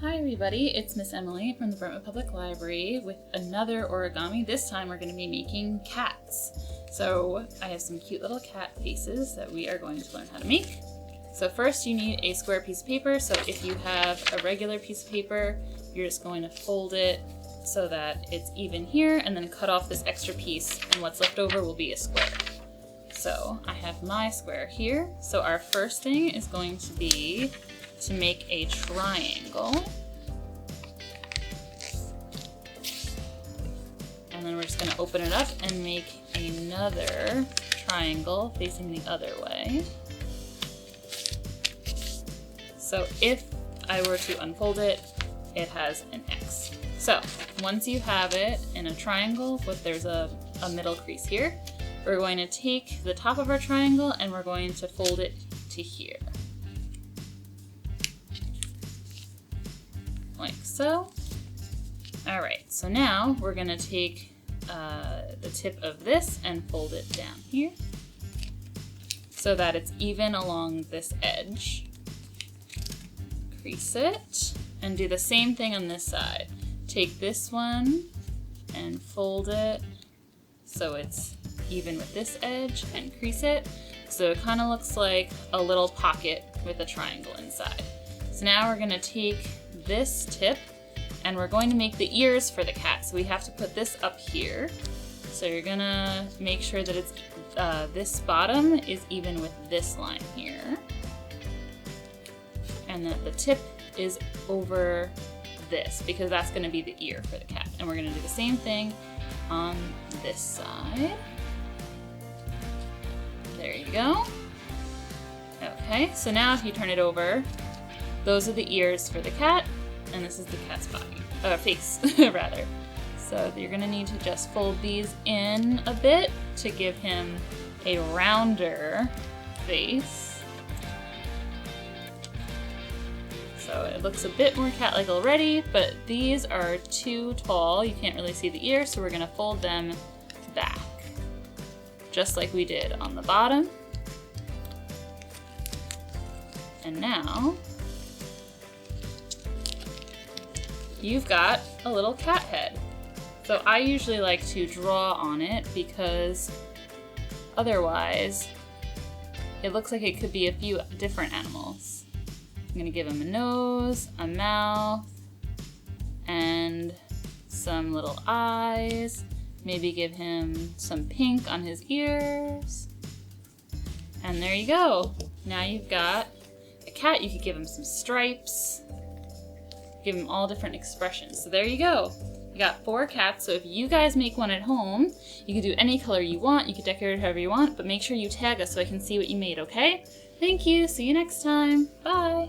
Hi everybody, it's Miss Emily from the Brentwood Public Library with another origami. This time we're going to be making cats. So I have some cute little cat faces that we are going to learn how to make. So first you need a square piece of paper. So if you have a regular piece of paper, you're just going to fold it so that it's even here and then cut off this extra piece, and what's left over will be a square. So I have my square here. So our first thing is going to be to make a triangle. And then we're just going to open it up and make another triangle facing the other way. So if I were to unfold it, it has an X. So once you have it in a triangle, but there's a middle crease here, we're going to take the top of our triangle and we're going to fold it to here. Like so. All right, so now we're gonna take the tip of this and fold it down here so that it's even along this edge. Crease it and do the same thing on this side. Take this one and fold it so it's even with this edge and crease it. So it kind of looks like a little pocket with a triangle inside. So now we're gonna take this tip and we're going to make the ears for the cat. So we have to put this up here. So you're gonna make sure that it's this bottom is even with this line here. And that the tip is over this because that's gonna be the ear for the cat. And we're gonna do the same thing on this side. There you go. Okay, so now if you turn it over, those are the ears for the cat, and this is the cat's body, face, rather. So you're gonna need to just fold these in a bit to give him a rounder face. So it looks a bit more cat-like already, but these are too tall. You can't really see the ears, so we're gonna fold them back, just like we did on the bottom. And now, you've got a little cat head. So I usually like to draw on it because otherwise it looks like it could be a few different animals. I'm gonna give him a nose, a mouth, and some little eyes. Maybe give him some pink on his ears. And there you go. Now you've got a cat. You could give him some stripes. Give them all different expressions. So there you go. You got 4 cats. So if you guys make one at home, you can do any color you want. You can decorate it however you want, but make sure you tag us so I can see what you made, okay? Thank you. See you next time. Bye.